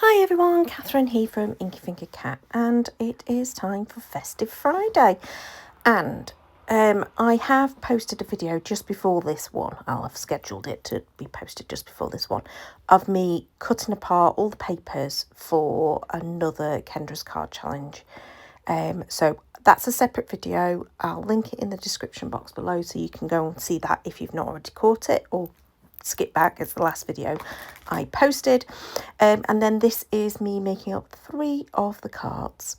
Hi everyone, Catherine here from Inky Finger Cat, and it is time for Festive Friday. And I have posted a video just before this one. I'll have scheduled it to be posted just before this one, of me cutting apart all the papers for another Kendra's card challenge. So that's a separate video. I'll link it in the description box below so you can go and see that if you've not already caught it, or skip back, it's the last video I posted. And then this is me making up 3 of the cards.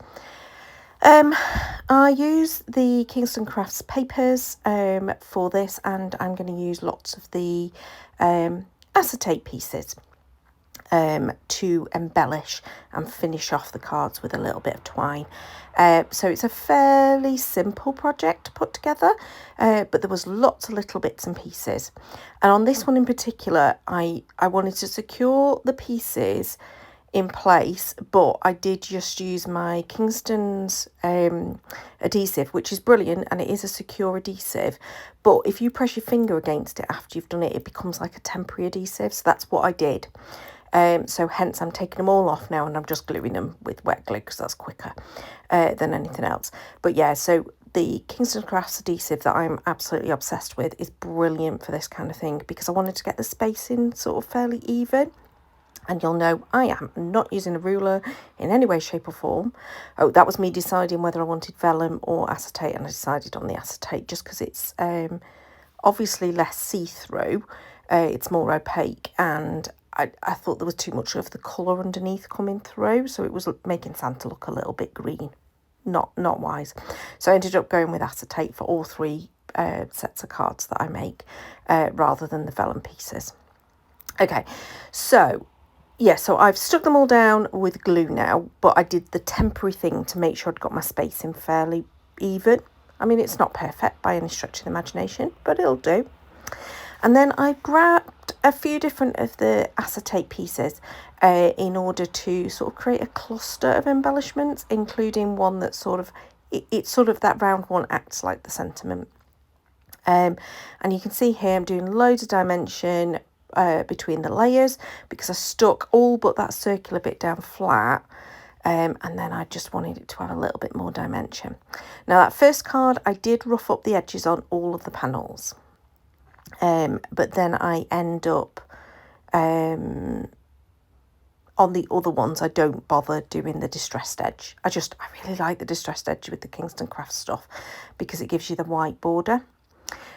I use the Kingston Crafts papers for this, and I'm going to use lots of the acetate pieces to embellish and finish off the cards with a little bit of twine. So it's a fairly simple project to put together, but there was lots of little bits and pieces. And on this one in particular, I wanted to secure the pieces in place, but I did just use my Kingston's adhesive, which is brilliant, and it is a secure adhesive, but if you press your finger against it after you've done it, it becomes like a temporary adhesive. So that's what I did. So hence I'm taking them all off now, and I'm just gluing them with wet glue because that's quicker than anything else. But yeah, so the Kingston Crafts adhesive that I'm absolutely obsessed with is brilliant for this kind of thing, because I wanted to get the spacing sort of fairly even. And you'll know I am not using a ruler in any way, shape or form. Oh, that was me deciding whether I wanted vellum or acetate, and I decided on the acetate just because it's obviously less see-through. It's more opaque, and I thought there was too much of the colour underneath coming through, so it was making Santa look a little bit green. Not wise. So I ended up going with acetate for all 3 sets of cards that I make, rather than the vellum pieces. Okay, so yeah, so I've stuck them all down with glue now, but I did the temporary thing to make sure I'd got my spacing fairly even. I mean, it's not perfect by any stretch of the imagination, but it'll do. And then I grabbed a few different of the acetate pieces in order to sort of create a cluster of embellishments, including one that's sort of, it's sort of that round one acts like the sentiment. And you can see here I'm doing loads of dimension between the layers, because I stuck all but that circular bit down flat, and then I just wanted it to have a little bit more dimension. Now that first card I did rough up the edges on all of the panels, but then I end up on the other ones I don't bother doing the distressed edge. I really like the distressed edge with the Kingston Crafts stuff because it gives you the white border.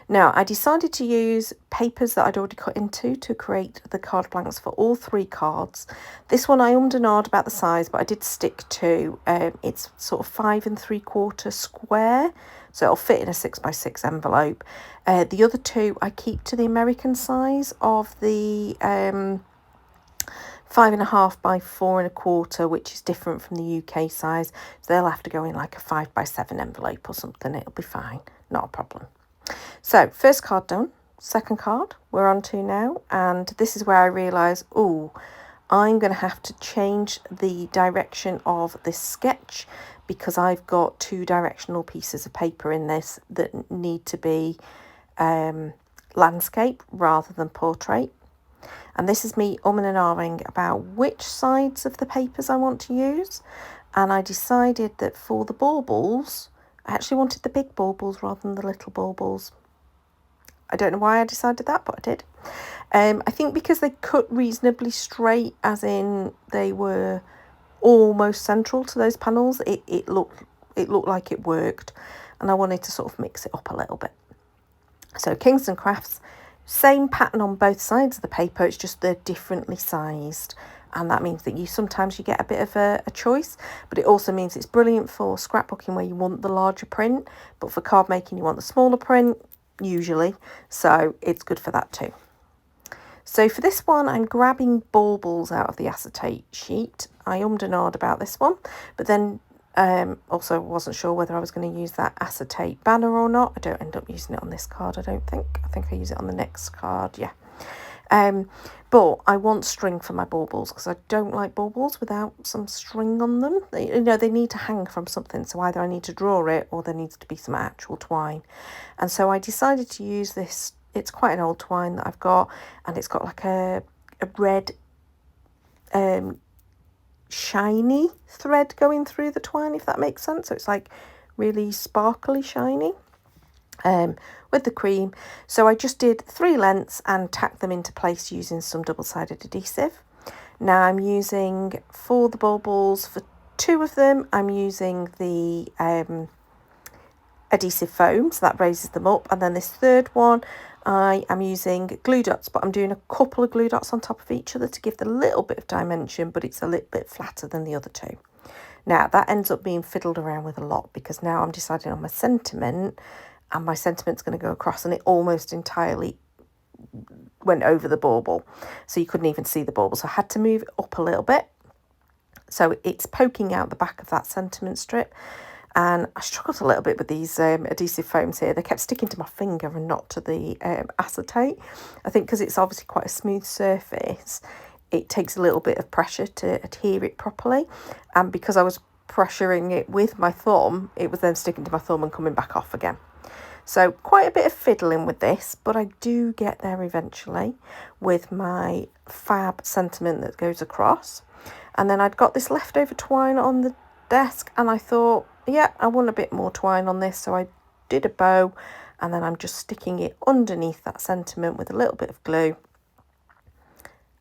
Now, I decided to use papers that I'd already cut into to create the card blanks for all 3 cards. This one I ummed and ahed about the size, but I did stick to, it's sort of 5 3/4 square, so it'll fit in a 6x6 envelope. The other 2 I keep to the American size of the 5.5 by 4 1/4, which is different from the UK size. So they'll have to go in like a 5x7 envelope or something. It'll be fine, not a problem. So first card done, second card we're on to now, and this is where I realise, oh, I'm going to have to change the direction of this sketch, because I've got 2 directional pieces of paper in this that need to be landscape rather than portrait. And this is me umming and ahhing about which sides of the papers I want to use, and I decided that for the baubles, I actually wanted the big baubles rather than the little baubles. I don't know why I decided that, but I did. I think because they cut reasonably straight, as in they were almost central to those panels, it looked like it worked, and I wanted to sort of mix it up a little bit. So Kingston Crafts, same pattern on both sides of the paper, it's just they're differently sized. And that means that sometimes you get a bit of a choice, but it also means it's brilliant for scrapbooking where you want the larger print, but for card making you want the smaller print, usually, so it's good for that too. So for this one, I'm grabbing baubles out of the acetate sheet. I ummed and ahed about this one, but then also wasn't sure whether I was going to use that acetate banner or not. I don't end up using it on this card, I don't think. I think I use it on the next card, yeah. But I want string for my baubles, because I don't like baubles without some string on them. They need to hang from something, so either I need to draw it or there needs to be some actual twine. And so I decided to use this. It's quite an old twine that I've got, and it's got like a red shiny thread going through the twine, if that makes sense. So it's like really sparkly shiny with the cream. So I just did 3 lengths and tacked them into place using some double-sided adhesive. Now I'm using, for the baubles, for 2 of them, I'm using the adhesive foam, so that raises them up. And then this third one, I am using glue dots, but I'm doing a couple of glue dots on top of each other to give the little bit of dimension, but it's a little bit flatter than the other 2. Now that ends up being fiddled around with a lot, because now I'm deciding on my sentiment, and my sentiment's going to go across, and it almost entirely went over the bauble, so you couldn't even see the bauble, so I had to move it up a little bit, so it's poking out the back of that sentiment strip. And I struggled a little bit with these adhesive foams here. They kept sticking to my finger and not to the acetate. I think because it's obviously quite a smooth surface, it takes a little bit of pressure to adhere it properly, and because I was pressuring it with my thumb, it was then sticking to my thumb and coming back off again. So quite a bit of fiddling with this, but I do get there eventually with my fab sentiment that goes across. And then I'd got this leftover twine on the desk, and I thought, yeah, I want a bit more twine on this, so I did a bow, and then I'm just sticking it underneath that sentiment with a little bit of glue.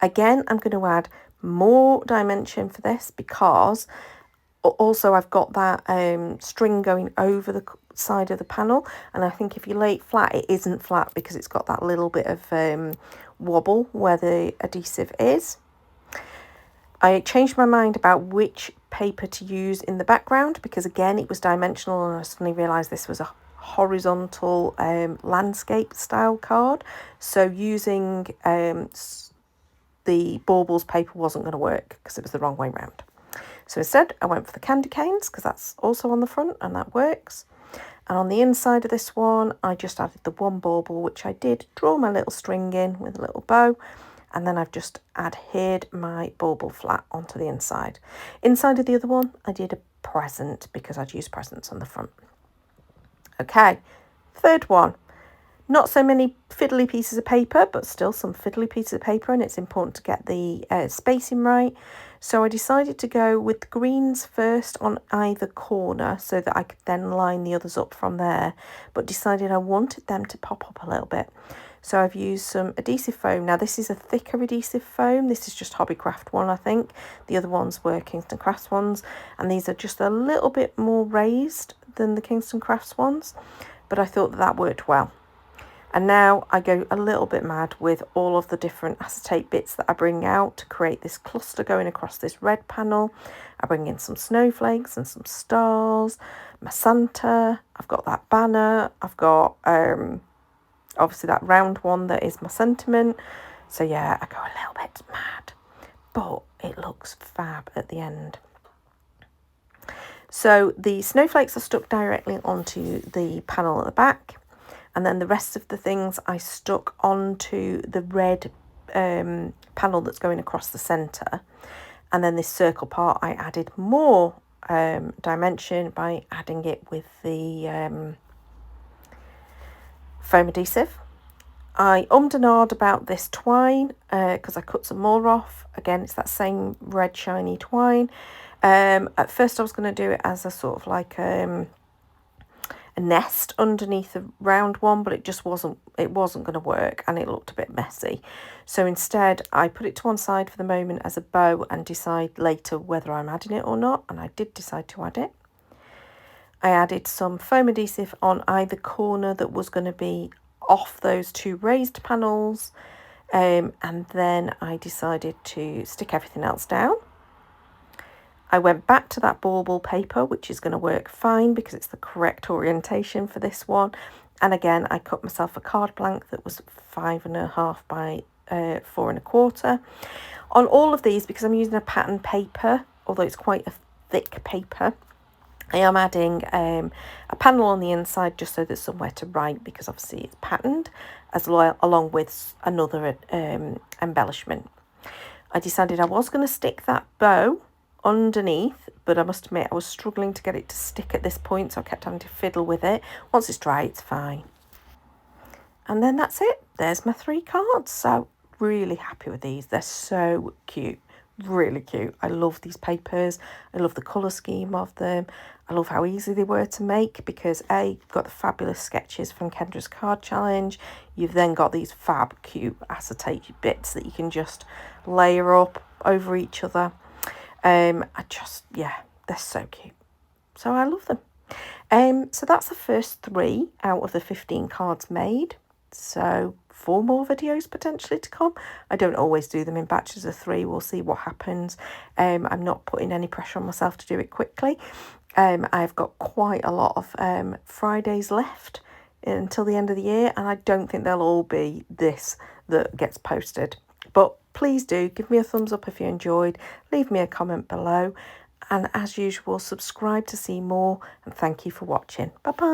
Again, I'm going to add more dimension for this, because also I've got that string going over the side of the panel, and I think if you lay it flat, it isn't flat because it's got that little bit of wobble where the adhesive is. I changed my mind about which paper to use in the background, because again it was dimensional, and I suddenly realised this was a horizontal landscape style card, so using the baubles paper wasn't going to work because it was the wrong way round. So instead I went for the candy canes, because that's also on the front and that works. And on the inside of this one, I just added the one bauble, which I did draw my little string in with a little bow, and then I've just adhered my bauble flat onto the inside. Inside of the other one, I did a present because I'd used presents on the front. Okay, third one. Not so many fiddly pieces of paper, but still some fiddly pieces of paper, and it's important to get the spacing right. So I decided to go with the greens first on either corner so that I could then line the others up from there, but decided I wanted them to pop up a little bit. So I've used some adhesive foam. Now this is a thicker adhesive foam. This is just Hobbycraft one, I think. The other ones were Kingston Crafts ones, and these are just a little bit more raised than the Kingston Crafts ones, but I thought that worked well. And now I go a little bit mad with all of the different acetate bits that I bring out to create this cluster going across this red panel. I bring in some snowflakes and some stars, my Santa, I've got that banner, I've got obviously that round one that is my sentiment. So yeah, I go a little bit mad, but it looks fab at the end. So the snowflakes are stuck directly onto the panel at the back, and then the rest of the things I stuck onto the red panel that's going across the centre. And then this circle part, I added more dimension by adding it with the foam adhesive. I ummed and ahed about this twine because I cut some more off. Again, it's that same red shiny twine. At first I was going to do it as a sort of like a nest underneath the round one, but it just wasn't going to work, and it looked a bit messy. So instead I put it to one side for the moment as a bow and decide later whether I'm adding it or not, and I did decide to add it. I added some foam adhesive on either corner that was going to be off those 2 raised panels, and then I decided to stick everything else down. I went back to that bauble paper, which is going to work fine because it's the correct orientation for this one. And again, I cut myself a card blank that was 5.5 by 4.25. On all of these, because I'm using a pattern paper, although it's quite a thick paper, I am adding a panel on the inside just so there's somewhere to write, because obviously it's patterned, along with another embellishment. I decided I was going to stick that bow underneath, but I must admit I was struggling to get it to stick at this point, so I kept having to fiddle with it. Once it's dry, it's fine. And then that's it. There's my 3 cards. So really happy with these. They're so cute. really cute. I love these papers. I love the colour scheme of them. I love how easy they were to make because you've got the fabulous sketches from Kendra's Card Challenge. You've then got these fab cute acetate bits that you can just layer up over each other. Yeah, they're so cute. So I love them. So that's the first 3 out of the 15 cards made. So 4 more videos potentially to come. I don't always do them in batches of 3. We'll see what happens. I'm not putting any pressure on myself to do it quickly. I've got quite a lot of Fridays left until the end of the year, and I don't think they'll all be this that gets posted. But please do give me a thumbs up if you enjoyed. Leave me a comment below. And as usual, subscribe to see more. And thank you for watching. Bye-bye.